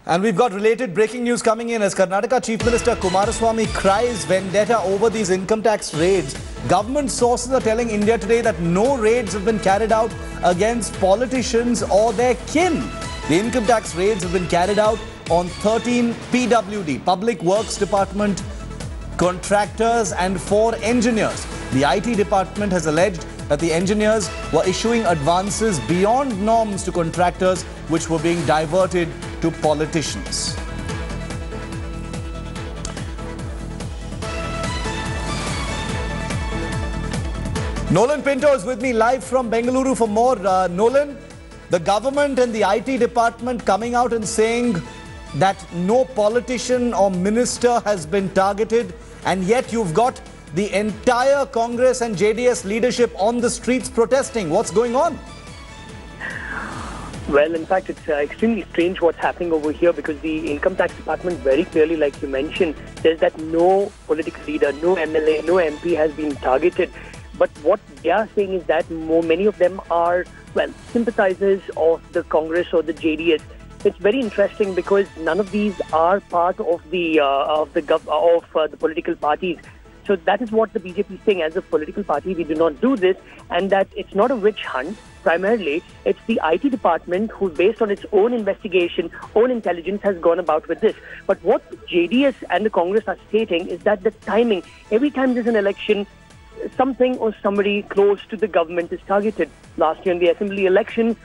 And we've got related breaking news coming in as Karnataka Chief Minister Kumaraswamy cries vendetta over these income tax raids. Government sources are telling India Today that no raids have been carried out against politicians or their kin. The income tax raids have been carried out on 13 PWD, Public Works Department contractors and 4 engineers. The IT department has alleged that the engineers were issuing advances beyond norms to contractors which were being diverted to politicians. Nolan Pinto is with me live from Bengaluru for more. Nolan, the government and the IT department coming out and saying that no politician or minister has been targeted, and yet you've got the entire Congress and JDS leadership on the streets protesting. What's going on? Well, in fact, it's extremely strange what's happening over here, because the income tax department very clearly, like you mentioned, says that no political leader, no MLA, no MP has been targeted. But what they are saying is that many of them are, well, sympathizers of the Congress or the JDS. It's very interesting because none of these are part of the political parties. So that is what the BJP is saying. As a political party, we do not do this, and that it's not a witch hunt. Primarily, it's the IT department who, based on its own investigation, own intelligence, has gone about with this. But what JDS and the Congress are stating is that the timing, every time there's an election, something or somebody close to the government is targeted. Last year in the assembly elections,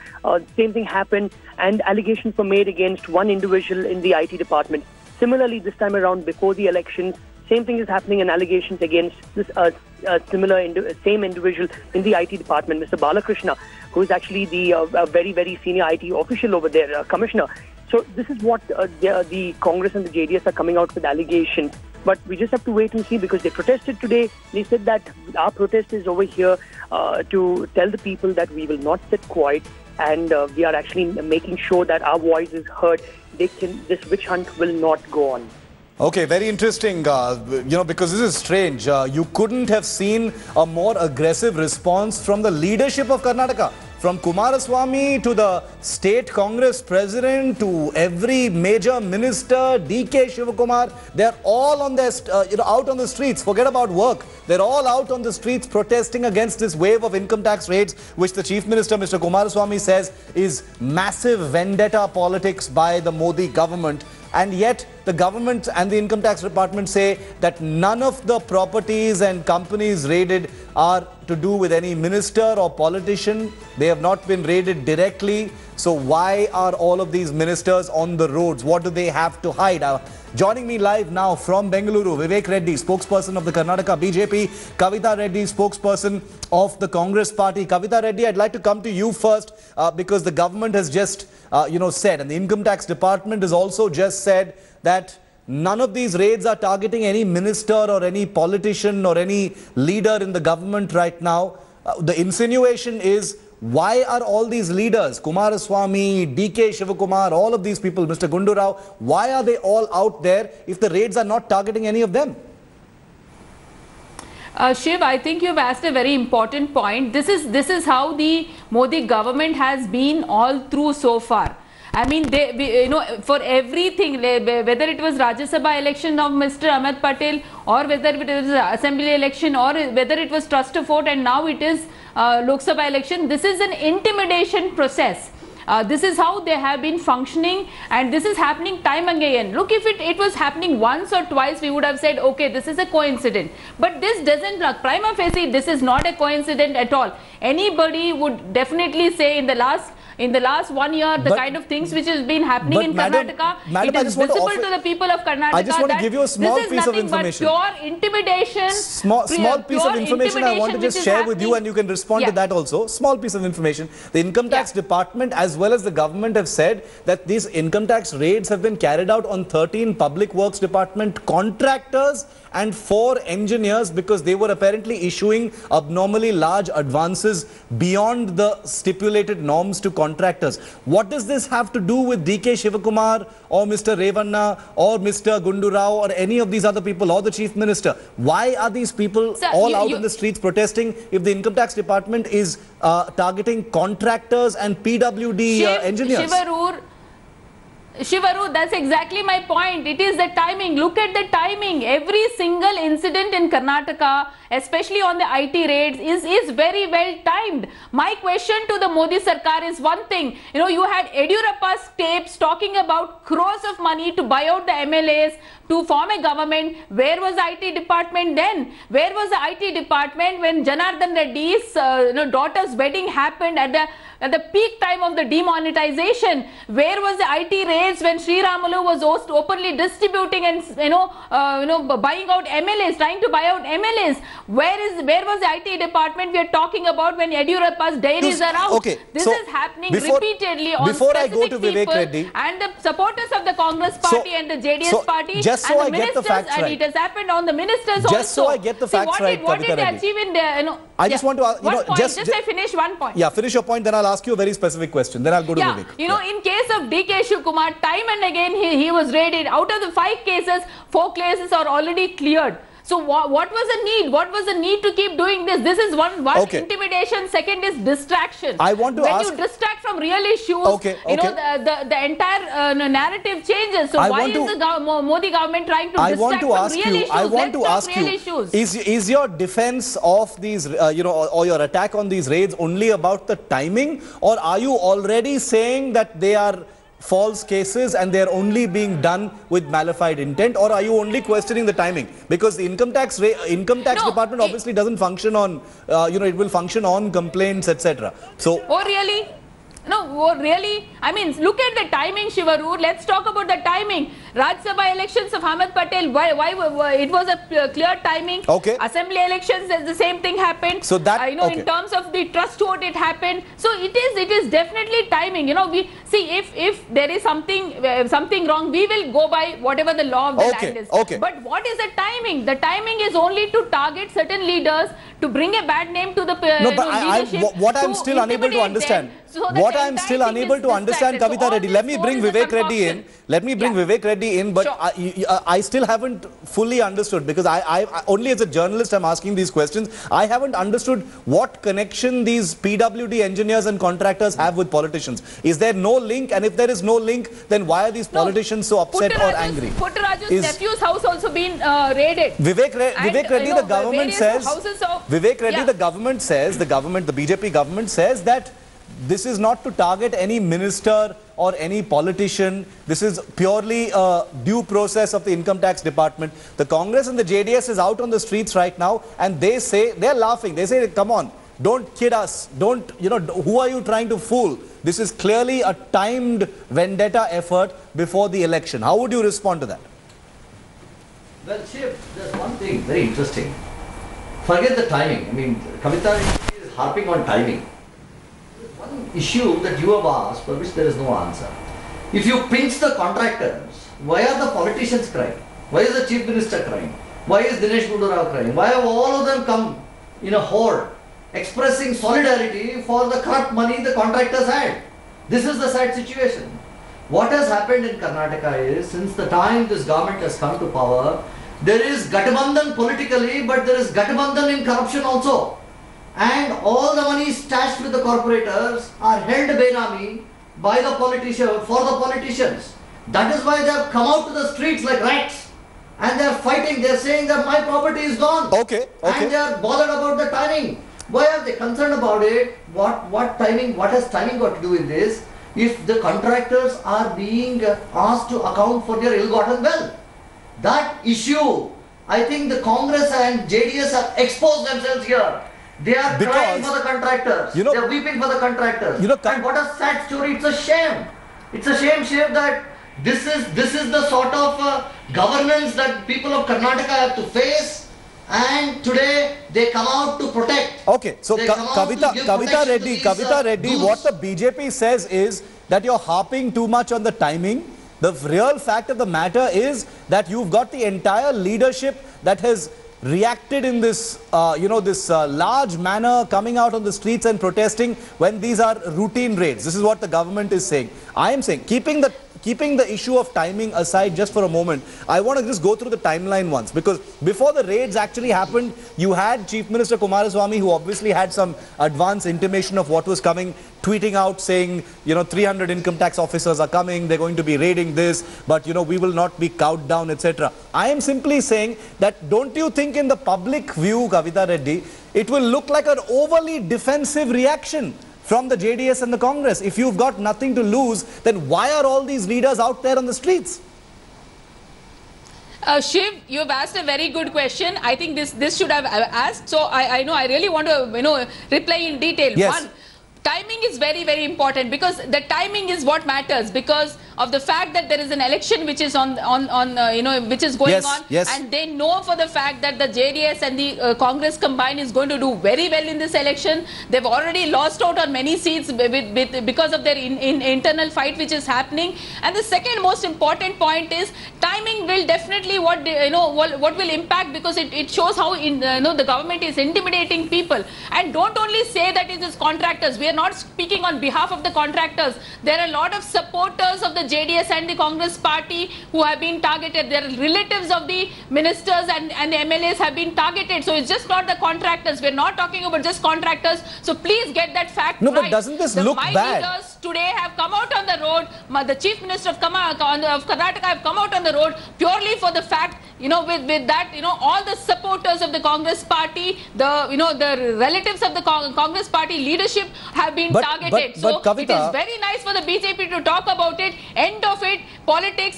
same thing happened, and allegations were made against one individual in the IT department. Similarly, this time around, before the elections, same thing is happening, and allegations against this same individual in the IT department, Mr. Balakrishna, who is actually the very, very senior IT official over there, commissioner. So this is what the Congress and the JDS are coming out with allegations. But we just have to wait and see, because they protested today. They said that our protest is over here to tell the people that we will not sit quiet, and we are actually making sure that our voice is heard. This witch hunt will not go on. Okay, very interesting, because this is strange. You couldn't have seen a more aggressive response from the leadership of Karnataka. From Kumaraswamy to the state Congress president to every major minister, DK Shivakumar, they're all on their, out on the streets. Forget about work. They're all out on the streets protesting against this wave of income tax raids, which the Chief Minister, Mr. Kumaraswamy, says is massive vendetta politics by the Modi government. And yet the government and the income tax department say that none of the properties and companies raided are to do with any minister or politician. They have not been raided directly. So why are all of these ministers on the roads? What do they have to hide? Joining me live now from Bengaluru, Vivek Reddy, spokesperson of the Karnataka BJP, Kavita Reddy, spokesperson of the Congress party. Kavita Reddy, I'd like to come to you first because the government has just, said, and the income tax department has also just said that none of these raids are targeting any minister or any politician or any leader in the government right now. The insinuation is, why are all these leaders, Kumaraswamy, DK Shivakumar, all of these people, Mr. Gundu Rao, why are they all out there if the raids are not targeting any of them? Shiv, I think you've asked a very important point. This is how the Modi government has been all through so far. I mean, for everything, whether it was Rajya Sabha election of Mr. Ahmed Patel, or whether it was assembly election, or whether it was trust of vote, and now it is Lok Sabha election, this is an intimidation process. This is how they have been functioning, and this is happening time again. Look, if it was happening once or twice, we would have said, okay, this is a coincidence. But this doesn't, prima facie, this is not a coincidence at all. Anybody would definitely say in the last 1 year, the kind of things which has been happening in Karnataka, it is visible to the people of Karnataka. I just want to give you a small piece of information. Pure intimidation. Small piece of information I want to just share with you, and you can respond to that also. Small piece of information. The income tax department as well as the government have said that these income tax raids have been carried out on 13 public works department contractors and 4 engineers because they were apparently issuing abnormally large advances beyond the stipulated norms to contractors. What does this have to do with DK Shivakumar or Mr. Revanna or Mr. Gundu Rao or any of these other people or the Chief Minister? Why are these people all out in the streets protesting if the income tax department is targeting contractors and PWD engineers? Shivaru, that's exactly my point. It is the timing. Look at the timing. Every single incident in Karnataka, especially on the IT raids, is very well timed. My question to the Modi Sarkar is one thing. You know, you had Yediyurappa's tapes talking about crores of money to buy out the MLAs, to form a government. Where was the IT department then? Where was the IT department when Janardhan Reddy's daughter's wedding happened at the peak time of the demonetization? Where was the IT raids when Sri Ramulu was openly distributing and buying out MLAs, trying to buy out MLAs? Where was the IT department we are talking about when Yediyurappa's diaries are out? Okay, this so is happening before repeatedly on I specific go to Vivek people Reddy, and the supporters of the Congress party and the JDS party, just so I get the facts right. And it has happened on the ministers also. Just so I get the facts right, What did they Reddy achieve in there? I just want to just I finish one point. Yeah, finish your point, then I'll ask you a very specific question. Then I'll go to Vivek. In case of DK Shivkumar, time and again he was raided. Out of the 5 cases, 4 cases are already cleared. So what was the need? What was the need to keep doing this? This is one intimidation. Second is distraction. I want to ask. When you distract from real issues, the entire narrative changes. So why is the Modi government trying to distract from real issues? I want to ask you. Is your defense of these, or your attack on these raids only about the timing, or are you already saying that they are false cases and they are only being done with malified intent, or are you only questioning the timing? Because the income tax department obviously doesn't function on it will function on complaints, etc. So really? No, really? I mean, look at the timing, Shivaru. Let's talk about the timing. Rajya Sabha elections of Ahmed Patel, why it was a clear timing. Okay. Assembly elections, the same thing happened. So that, in terms of the trust vote, it happened. So it is definitely timing. We see if there is something wrong, we will go by whatever the law of the land is. Okay. But what is the timing? The timing is only to target certain leaders, to bring a bad name to the leadership. What I'm still unable to understand. What I'm still unable to understand, Kavita Reddy. Let me bring Vivek Reddy in. Vivek Reddy in, but sure. I still haven't fully understood, because I only as a journalist I'm asking these questions. I haven't understood what connection these PWD engineers and contractors have with politicians. Is there no link? And if there is no link, then why are these politicians so upset or angry? Puttaraju's nephew's house also been raided. Vivek Reddy, the government says. Vivek Reddy, the government says, the BJP government says that this is not to target any minister or any politician. This is purely a due process of the income tax department. The Congress and the JDS is out on the streets right now, and they say, they're laughing. They say, come on, don't kid us. Don't, who are you trying to fool? This is clearly a timed vendetta effort before the election. How would you respond to that? Well, Shiv, there's one thing very interesting. Forget the timing. I mean, Kavita is harping on timing. One issue that you have asked for which there is no answer. If you pinch the contractors, why are the politicians crying? Why is the Chief Minister crying? Why is Dinesh Gundurao crying? Why have all of them come in a horde expressing solidarity for the corrupt money the contractors had? This is the sad situation. What has happened in Karnataka is, since the time this government has come to power, there is Gathbandhan politically, but there is Gathbandhan in corruption also. And all the money stashed with the corporators are held benami by the politicians, for the politicians. That is why they have come out to the streets like rats. And they are fighting, they are saying that my property is gone. And they are bothered about the timing. Why are they concerned about it? What timing, what has timing got to do with this? If the contractors are being asked to account for their ill-gotten wealth. That issue, I think the Congress and JDS have exposed themselves here. They are crying for the contractors. They are weeping for the contractors. And what a sad story. It's a shame. It's a shame, Shiv, that this is the sort of governance that people of Karnataka have to face. And today they come out to protect. Okay, so Kavita Reddy, what the BJP says is that you're harping too much on the timing. The real fact of the matter is that you've got the entire leadership that has reacted in this, large manner, coming out on the streets and protesting when these are routine raids. This is what the government is saying. I am saying, keeping keeping the issue of timing aside just for a moment, I want to just go through the timeline once, because before the raids actually happened, you had Chief Minister Kumaraswamy, who obviously had some advance intimation of what was coming, tweeting out saying, 300 income tax officers are coming, they're going to be raiding this, but we will not be cowed down, etc. I am simply saying that, don't you think in the public view, Kavita Reddy, it will look like an overly defensive reaction from the JDS and the Congress? If you've got nothing to lose, then why are all these leaders out there on the streets? Shiv, you have asked a very good question. I think this should have asked. So I know I really want to reply in detail. Yes. One, timing is very, very important, because the timing is what matters, because of the fact that there is an election which is which is going on, and they know for the fact that the JDS and the Congress combined is going to do very well in this election. They've already lost out on many seats because of their internal fight which is happening. And the second most important point is timing will definitely what will impact, because it shows how the government is intimidating people. And don't only say that it is contractors. We are not speaking on behalf of the contractors. There are a lot of supporters of the JDS and the Congress party who have been targeted. Their relatives of the ministers and the MLAs have been targeted. So it's just not the contractors. We're not talking about just contractors. So please get that fact right. But doesn't this look bad? My leaders today have come out on the road. The Chief Minister of Karnataka have come out on the road purely for the fact, with that, all the supporters of the Congress party, the relatives of the Congress party leadership have been targeted. So Kavita, it is very nice for the BJP to talk about it. End of it.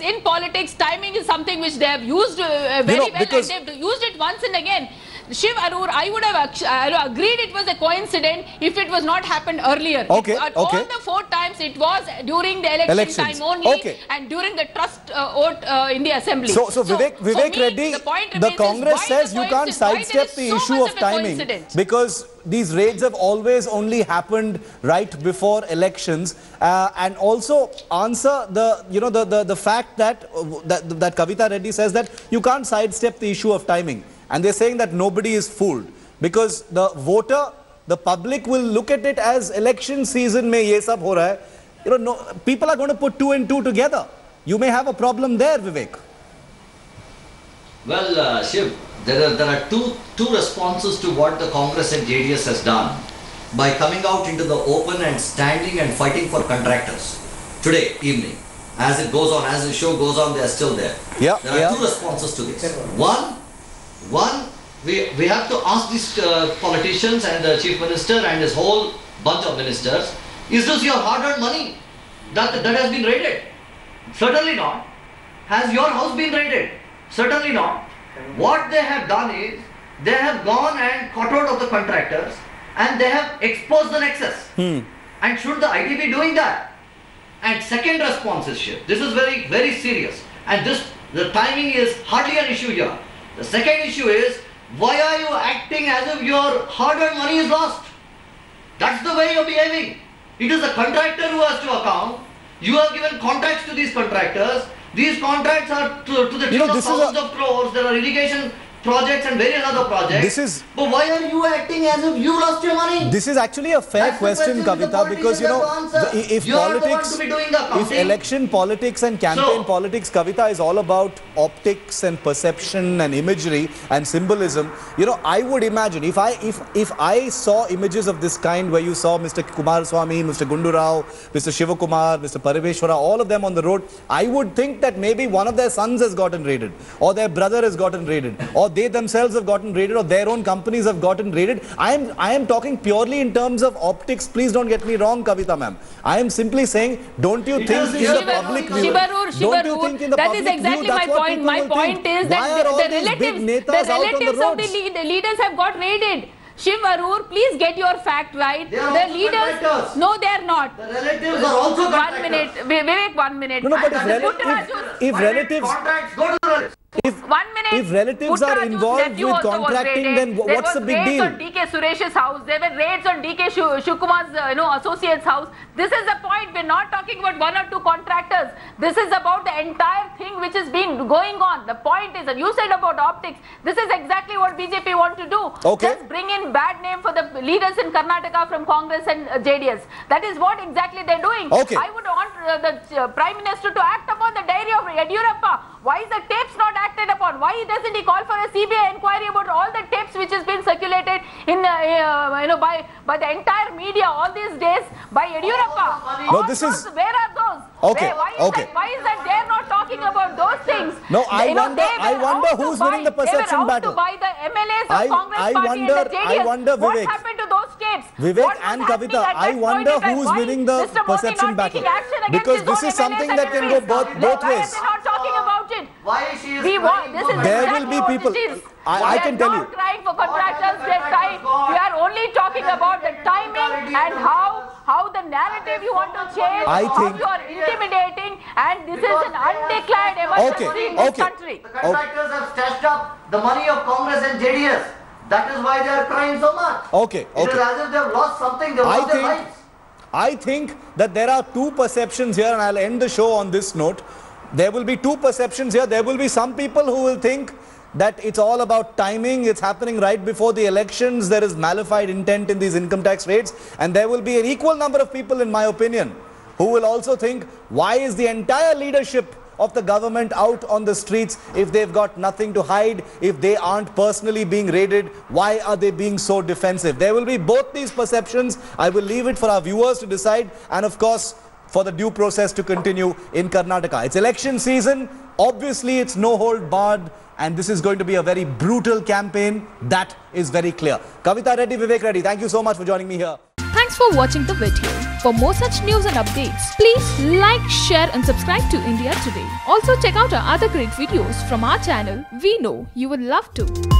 In politics, timing is something which they have used very well, and they've used it once and again. Shiv Arur, I would have agreed it was a coincidence if it was not happened earlier. All the 4 times it was during the election time only, and during the trust vote in the assembly. So Vivek Reddy, the Congress says you can't sidestep the issue of timing, because these raids have always only happened right before elections, and also answer the fact that Kavita Reddy says that you can't sidestep the issue of timing. And they're saying that nobody is fooled, because the voter, the public will look at it as election season mein ye sab ho raha hai. People are going to put 2 and 2 together. You may have a problem there, Vivek. Well, Shiv, there are two responses to what the Congress and JDS has done by coming out into the open and standing and fighting for contractors today evening. As it goes on, as the show goes on, they are still there. There are 2 responses to this. One, we have to ask these politicians and the Chief Minister and his whole bunch of ministers, is this your hard-earned money that has been raided? Certainly not. Has your house been raided? Certainly not. What they have done is, they have gone and cut out of the contractors and they have exposed the nexus. And should the IT be doing that? And second response is, this is very, very serious. And the timing is hardly an issue here. The second issue is, why are you acting as if your hard-earned money is lost? That's the way you're behaving. It is the contractor who has to account. You have given contracts to these contractors. These contracts are to the tune of thousands of crores. There are irrigation projects and various other projects. But why are you acting as if you lost your money? This is actually a fair question, Kavita, because if election politics and campaign politics, Kavita, is all about optics and perception and imagery and symbolism, I would imagine if I saw images of this kind, where you saw Mr. Kumaraswamy, Mr. Gundu Rao, Mr. Shivakumar, Mr. Pariveshwara, all of them on the road, I would think that maybe one of their sons has gotten raided, or their brother has gotten raided, or they themselves have gotten raided, or their own companies have gotten raided. I am talking purely in terms of optics. Please don't get me wrong, Kavita ma'am. I am simply saying, don't you think in the public view, that is exactly my point. My point is that the relatives of the leaders have got raided. Shiv Arur, please get your fact right. The leaders, no, they are not. The relatives are also contractors. 1 minute, Vivek, 1 minute. No, but if relatives, if relatives are involved with contracting, then what's the big deal? There were raids on DK Suresh's house. There were raids on DK Shivkumar's associate's house. This is the point. We're not talking about 1 or 2 contractors. This is about the entire thing which has been going on. The point is, and you said about optics, this is exactly what BJP want to do. Just bring in bad name for the leaders in Karnataka from Congress and JDS. That is what exactly they're doing. I would want the Prime Minister to act upon the diary of Yediyurappa? Why is the tapes not acted upon? Why doesn't he call for a CBI inquiry about all the tapes which has been circulated in by the entire media all these days by Yediyurappa? No, this is... Where are those? Okay, Why is that they are not talking about those things? No, I wonder who's winning the perception battle. They were out to buy the MLAs of Congress Party and the JDS. I wonder, what Vivek. happened to those tapes? Vivek and Kavita, I wonder who's winning the perception battle. Because this is something that can go both ways. Why are they not talking about it? Why is she There will be people. I can tell you. We are not crying for contractors. We are only talking about the timing and how the narrative you want to change, how you are intimidating, and this is an undeclared emergency in this country. The contractors have stashed up the money of Congress and JDS. That is why they are crying so much. Okay. It is as if they have lost something, they have lost their lives. I think that there are two perceptions here, and I'll end the show on this note. There will be two perceptions here. There will be some people who will think that it's all about timing, it's happening right before the elections, there is malified intent in these income tax raids, and there will be an equal number of people, in my opinion, who will also think, why is the entire leadership of the government out on the streets if they've got nothing to hide, if they aren't personally being raided? Why are they being so defensive? There will be both these perceptions. I will leave it for our viewers to decide, and of course for the due process to continue in Karnataka. It's election season. Obviously it's no hold barred, and this is going to be a very brutal campaign. That is very clear. Kavita Reddy, Vivek Reddy, thank you so much for joining me here. Thanks for watching the video. For more such news and updates, please like, share and subscribe to India Today. Also check out our other great videos from our channel. We know you will love to.